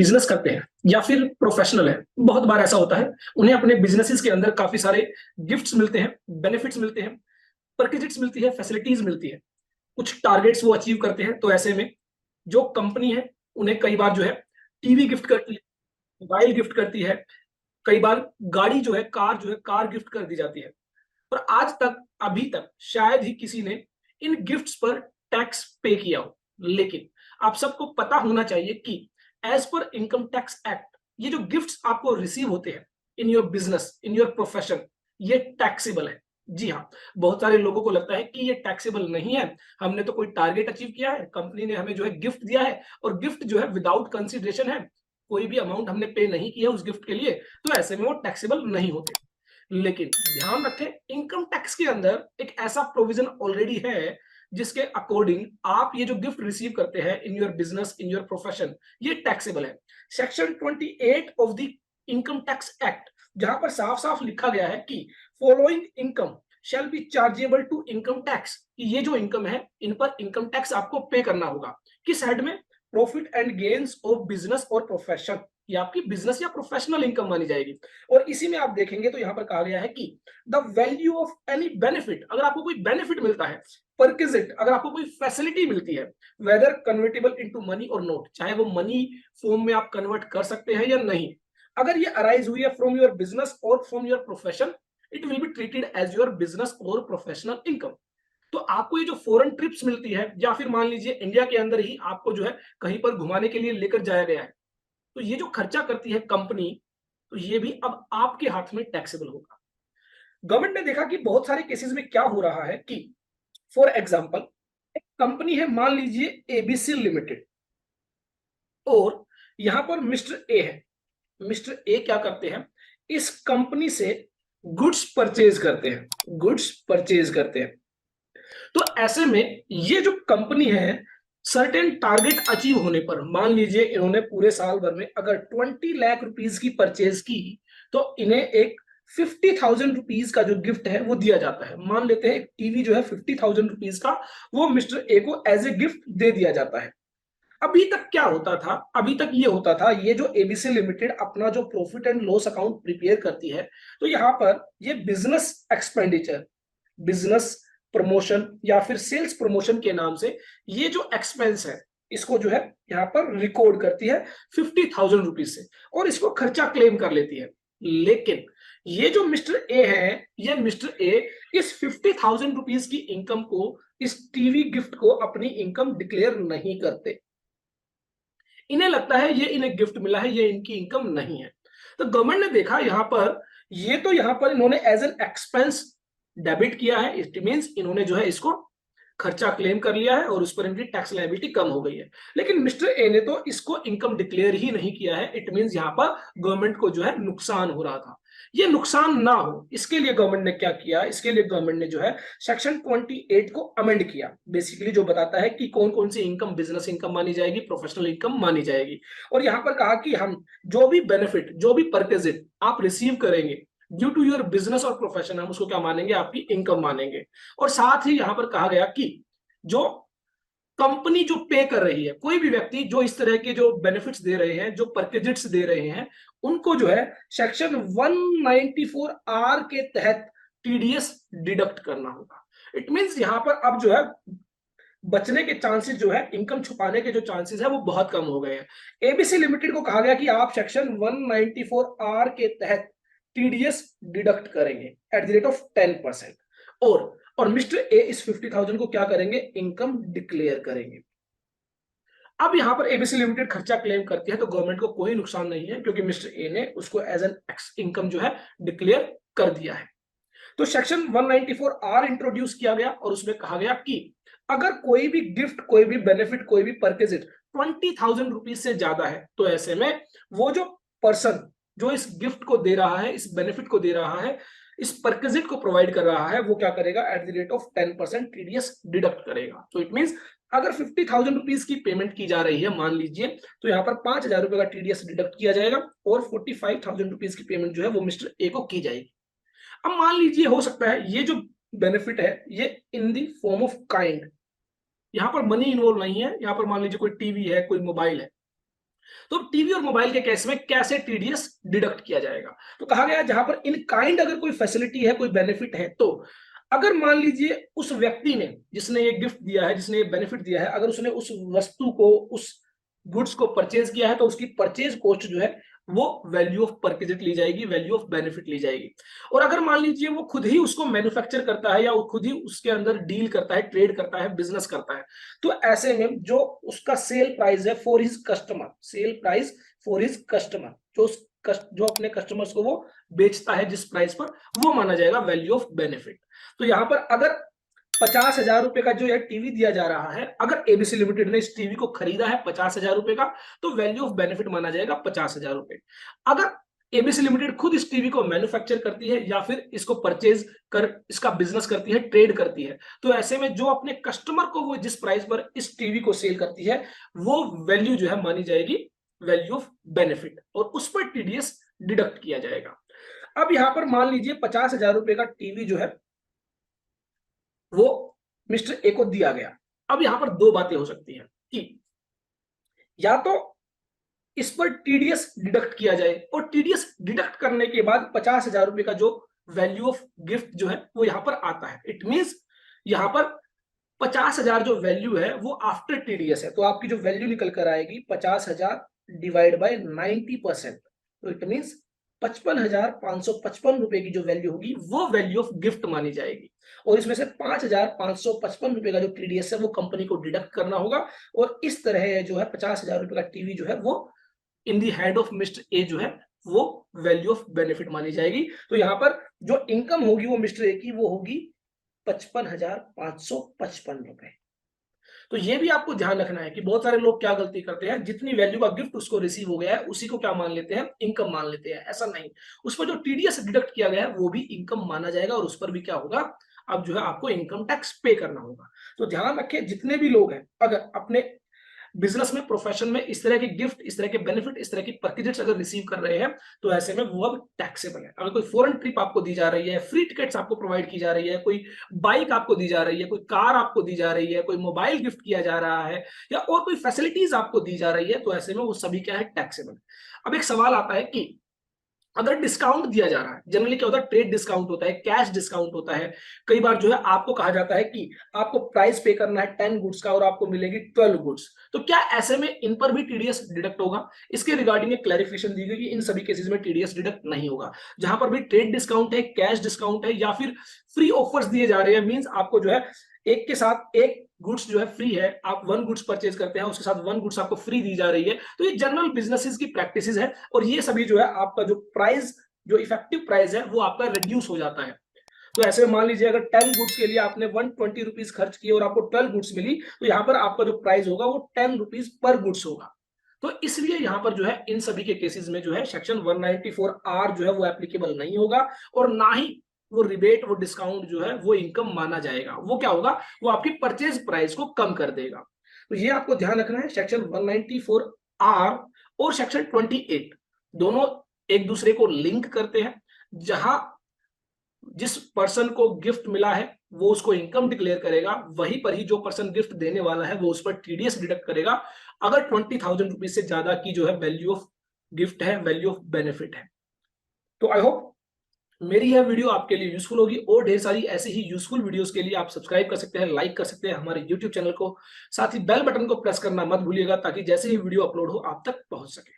Business करते हैं या फिर प्रोफेशनल है, बहुत बार ऐसा होता है उन्हें अपने बिजनेसेस के अंदर काफी सारे गिफ्ट्स मिलते हैं, बेनिफिट्स मिलते हैं, परक्विजिट्स मिलती है, फैसिलिटीज मिलती है, कुछ टारगेट्स वो अचीव करते हैं। तो ऐसे में जो कंपनी है उन्हें कई बार जो है टीवी गिफ्ट करती है, मोबाइल गिफ्ट करती है, कई बार गाड़ी जो है, कार जो है, कार गिफ्ट कर दी जाती है। और आज तक, अभी तक शायद ही किसी ने इन गिफ्ट्स पर टैक्स पे किया हो। लेकिन आप सबको पता होना चाहिए कि as per income tax act ये जो गिफ्ट्स आपको रिसीव होते हैं in your business, in your profession, ये टैक्सेबल है। जी हाँ, बहुत सारे लोगों को लगता है कि ये टैक्सेबल नहीं है, हमने तो कोई टारगेट अचीव किया है, कंपनी ने हमें जो है गिफ्ट दिया है और गिफ्ट जो है विदाउट कंसिडरेशन है, कोई भी अमाउंट हमने पे नहीं किया उस गिफ्ट के लिए, तो ऐसे में वो टैक्सेबल नहीं होते। लेकिन ध्यान रखें, इनकम टैक्स के अंदर एक ऐसा प्रोविजन ऑलरेडी है जिसके अकॉर्डिंग आप ये जो गिफ्ट रिसीव करते हैं in your business, in your profession, ये टैक्सेबल है। Section 28 of the income tax act, जहां पर साफ साफ लिखा गया है कि following income shall be chargeable to income tax, ये जो इनकम है इन पर इनकम टैक्स आपको पे करना होगा। किस हेड में? Profit and gains of business और प्रोफेशन, ये आपकी बिजनेस या प्रोफेशनल इनकम मानी जाएगी। और इसी में आप देखेंगे तो यहां पर कहा गया है कि the value of any benefit, अगर आपको कोई बेनिफिट मिलता है, परक्विजिट, अगर आपको कोई फैसिलिटी मिलती है, वेदर कन्वर्टेबल इनटू मनी और नोट, चाहे वो मनी फॉर्म में आप कन्वर्ट कर सकते हैं या नहीं, अगर ये अराइज हुई है फ्रॉम योर बिजनेस और from your profession, it will be treated as your business और प्रोफेशनल इनकम। तो आपको ये जो फॉरेन ट्रिप्स मिलती है या फिर मान लीजिए इंडिया के अंदर ही आपको जो है कहीं पर घुमाने के लिए लेकर जाया गया है, तो ये जो खर्चा करती है कंपनी, तो ये भी अब आपके हाथ में टैक्सेबल होगा। गवर्नमेंट ने देखा कि बहुत सारे केसेस में क्या हो रहा है कि फॉर एग्जांपल एक कंपनी है, मान लीजिए एबीसी लिमिटेड, और यहां पर मिस्टर ए है। मिस्टर ए क्या करते हैं, इस कंपनी से गुड्स परचेज करते हैं, गुड्स परचेज करते हैं। तो ऐसे में ये जो कंपनी है, सर्टेन टारगेट अचीव होने पर, मान लीजिए इन्होंने पूरे साल भर में अगर 20 लाख रुपीस की परचेज की, तो इन्हें एक 50,000 रुपीज का जो गिफ्ट है वो दिया जाता है। मान लेते हैं एक टीवी जो है 50,000 रुपीज का, वो मिस्टर ए को एज ए गिफ्ट दे दिया जाता है। अभी तक क्या होता था, अभी तक ये होता था, ये जो एबीसी लिमिटेड अपना जो profit and loss account prepare करती है, तो यहां पर ये बिजनेस एक्सपेंडिचर, बिजनेस प्रमोशन या फिर सेल्स प्रमोशन के नाम से ये जो एक्सपेंस है, इसको जो है यहाँ पर रिकॉर्ड करती है 50,000 रुपीज से, और इसको खर्चा क्लेम कर लेती है। लेकिन ये जो मिस्टर ए है, ये मिस्टर ए इस 50,000 रुपीज की इनकम को, इस टीवी गिफ्ट को अपनी इनकम डिक्लेयर नहीं करते। इन्हें लगता है ये इन्हें गिफ्ट मिला है, ये इनकी इनकम नहीं है। तो गवर्नमेंट ने देखा यहां पर, ये तो यहां पर इन्होंने एज एन एक्सपेंस डेबिट किया है, इट मींस इन्होंने जो है इसको खर्चा क्लेम कर लिया है और उस पर इनकी टैक्स लायबिलिटी कम हो गई है। लेकिन मिस्टर ए ने तो इसको इनकम डिक्लेयर ही नहीं किया है, इट मींस यहां पर गवर्नमेंट को जो है नुकसान हो रहा था। ये नुकसान ना हो, इसके लिए गवर्नमेंट ने क्या किया, इसके लिए गवर्नमेंट ने जो है सेक्शन 28 को अमेंड किया, बेसिकली जो बताता है कि कौन कौन सी इनकम बिजनेस इनकम मानी जाएगी, प्रोफेशनल इनकम मानी जाएगी। और यहां पर कहा कि हम जो भी बेनिफिट, जो भी परचेज आप रिसीव करेंगे ड्यू टू योर बिजनेस और प्रोफेशन, हम उसको क्या मानेंगे, आपकी इनकम मानेंगे। और साथ ही यहां पर कहा गया कि जो कंपनी जो पे कर रही है, कोई भी व्यक्ति जो इस तरह के जो बेनिफिट्स दे रहे हैं, जो परक्विजिट्स दे रहे हैं, उनको जो है सेक्शन 194 आर के तहत टीडीएस डिडक्ट करना होगा। इट मींस यहां पर अब जो है बचने के चांसेस जो है, इनकम छुपाने के जो चांसेस है वो बहुत कम हो गए हैं। एबीसी लिमिटेड को कहा गया कि आप सेक्शन 194 आर के तहत टीडीएस डिडक्ट करेंगे एट द रेट ऑफ 10%, और मिस्टर ए इस 50,000 को क्या करेंगे, इनकम डिक्लेयर करेंगे। अब यहां पर एबीसी लिमिटेड खर्चा क्लेम करती है तो गवर्नमेंट को कोई नुकसान नहीं है, क्योंकि मिस्टर ए ने उसको एज एन इनकम जो है डिक्लेयर कर दिया है। तो सेक्शन 194 आर इंट्रोड्यूस किया गया और उसमें कहा गया कि अगर कोई भी गिफ्ट, कोई भी बेनिफिट, कोई भी परचेज 20,000 रुपीज से ज्यादा है, तो ऐसे में वो जो पर्सन जो इस गिफ्ट को दे रहा है, इस बेनिफिट को दे रहा है, इस परक्विजिट को प्रोवाइड कर रहा है, वो क्या करेगा, at the rate of 10% TDS deduct करेगा। तो इट मींस अगर 50,000 रुपीज की पेमेंट की जा रही है, मान लीजिए, तो यहाँ पर 5,000 रुपए का टीडीएस डिडक्ट किया जाएगा और 45,000 रुपीज की पेमेंट जो है वो मिस्टर ए को की जाएगी। अब मान लीजिए हो सकता है ये जो बेनिफिट है ये in the form of kind, यहां पर मनी इन्वॉल्व नहीं है, यहां पर मान लीजिए कोई टीवी है, कोई मोबाइल है, तो टीवी और मोबाइल के केस में कैसे टीडीएस डिडक्ट किया जाएगा? तो कहा गया जहां पर इन काइंड अगर कोई फैसिलिटी है, कोई बेनिफिट है, तो अगर मान लीजिए उस व्यक्ति ने, जिसने ये गिफ्ट दिया है, जिसने ये बेनिफिट दिया है, अगर उसने उस वस्तु को, उस गुड्स को परचेज किया है, तो उसकी परचेज कॉस्ट जो है वो वैल्यू ऑफ परचेज ली जाएगी, वैल्यू ऑफ बेनिफिट ली जाएगी। और अगर मान लीजिए वो खुद ही उसको मैन्युफैक्चर करता है या वो खुद ही उसके अंदर डील करता है, ट्रेड करता है, बिजनेस करता है, तो ऐसे में जो उसका सेल प्राइस है for his customer, sale price for his customer, जो अपने कस्टमर्स को वो बेचता है जिस प्राइस पर, वो माना जाएगा वैल्यू ऑफ बेनिफिट। तो यहां पर अगर 50,000 रुपए का जो है टीवी दिया जा रहा है, अगर एबीसी लिमिटेड ने इस टीवी को खरीदा है 50,000 रुपए का, तो वैल्यू ऑफ बेनिफिट माना जाएगा 50,000 रुपए। अगर एबीसी लिमिटेड खुद इस टीवी को मैन्युफैक्चर करती है या फिर इसको परचेज कर इसका बिजनेस करती है, ट्रेड करती है, तो ऐसे में जो अपने कस्टमर को वो जिस प्राइस पर इस टीवी को सेल करती है, वो वैल्यू जो है मानी जाएगी वैल्यू ऑफ बेनिफिट, और उस पर टीडीएस डिडक्ट किया जाएगा। अब यहां पर मान लीजिए 50,000 रुपए का टीवी जो है वो मिस्टर ए को दिया गया। अब यहां पर दो बातें हो सकती हैं कि या तो इस पर टीडीएस डिडक्ट किया जाए, और टीडीएस डिडक्ट करने के बाद 50,000 रुपए का जो वैल्यू ऑफ गिफ्ट जो है वो यहां पर आता है। इट मींस यहां पर 50,000 जो वैल्यू है वो आफ्टर टीडीएस है, तो आपकी जो वैल्यू निकल कर आएगी 50,000 डिवाइड बाय 90%, तो इट मींस 55,555 रुपए की जो वैल्यू होगी वो वैल्यू ऑफ गिफ्ट मानी जाएगी, और इसमें से 5,555 रुपए का जो टीडीएस है वो कंपनी को डिडक्ट करना होगा, और इस तरह जो है 50,000 रुपए का टीवी जो है वो in the hand of mister A जो है वो वैल्यू ऑफ बेनिफिट मानी जाएगी। तो यहां पर जो इनकम होगी वो मिस्टर ए की वो होगी 55,555 रुपए। तो ये भी आपको ध्यान रखना है कि बहुत सारे लोग क्या गलती करते हैं, जितनी वैल्यू का गिफ्ट उसको रिसीव हो गया है उसी को क्या मान लेते हैं, इनकम मान लेते हैं। ऐसा नहीं, उस पर जो टीडीएस डिडक्ट किया गया है वो भी इनकम माना जाएगा, और उस पर भी क्या होगा, अब जो है आपको इनकम टैक्स पे करना होगा। तो ध्यान रखें, जितने भी लोग हैं अगर अपने बिजनेस में, प्रोफेशन में इस तरह के गिफ्ट, इस तरह के बेनिफिट, इस तरह की परक्विजिट्स अगर रिसीव कर रहे हैं, तो ऐसे में वो अब टैक्सेबल है। अगर कोई फॉरेन ट्रिप आपको दी जा रही है, फ्री टिकट्स आपको प्रोवाइड की जा रही है, कोई बाइक आपको दी जा रही है, कोई कार आपको दी जा रही है, कोई मोबाइल गिफ्ट किया जा रहा है, या और कोई फैसिलिटीज आपको दी जा रही है, तो ऐसे में वो सभी क्या है, टैक्सेबल। अब एक सवाल आता है कि अगर डिस्काउंट दिया जा रहा है, जनरली क्या होता है, ट्रेड डिस्काउंट होता है, कैश डिस्काउंट होता है, कई बार जो है आपको कहा जाता है कि आपको प्राइस पे करना है 10 गुड्स का और आपको मिलेगी 12 गुड्स, तो क्या ऐसे में इन पर भी टीडीएस डिडक्ट होगा? इसके रिगार्डिंग एक क्लैरिफिकेशन दी गई कि इन सभी केसेस में टीडीएस डिडक्ट नहीं होगा। जहां पर भी ट्रेड डिस्काउंट है, कैश डिस्काउंट है, या फिर फ्री ऑफर्स दिए जा रहे हैं, मींस आपको जो है एक के साथ एक गुड्स जो है फ्री है, आप 1 गुड्स परचेज करते हैं उसके साथ 1 गुड्स आपको फ्री दी जा रही है, तो ये जनरल बिजनेसेस की प्रैक्टिसेस है, और ये सभी जो है आपका जो प्राइस, जो इफेक्टिव प्राइस है वो आपका रिड्यूस हो जाता है। तो ऐसे में मान लीजिए अगर 10 गुड्स के लिए आपने 120 रुपीज खर्च किए और आपको 12 गुड्स मिली, तो यहाँ पर आपका जो प्राइस होगा वो 10 रुपीज पर गुड्स होगा। तो इसलिए यहाँ पर जो है इन सभी के केसेस में जो है सेक्शन 194R जो है वो एप्लीकेबल नहीं होगा, और ना ही वो रिबेट, वो डिस्काउंट जो है वो इनकम माना जाएगा। वो क्या होगा, वो आपकी परचेज प्राइस को कम कर देगा। तो ये आपको ध्यान रखना है, सेक्शन 194R और सेक्शन 28 दोनों एक दूसरे को लिंक करते हैं। जहां जिस पर्सन को गिफ्ट मिला है वो उसको इनकम डिक्लेयर करेगा, वहीं पर ही जो पर्सन गिफ्ट देने वाला है वो उस पर टीडीएस डिडक्ट करेगा, अगर 20,000 रुपीज से ज्यादा की जो है वैल्यू ऑफ गिफ्ट है, वैल्यू ऑफ बेनिफिट है। तो आई होप मेरी यह वीडियो आपके लिए यूजफुल होगी, और ढेर सारी ऐसी ही यूजफुल वीडियोस के लिए आप सब्सक्राइब कर सकते हैं, लाइक कर सकते हैं हमारे यूट्यूब चैनल को, साथ ही बेल बटन को प्रेस करना मत भूलिएगा, ताकि जैसे ही वीडियो अपलोड हो आप तक पहुंच सके।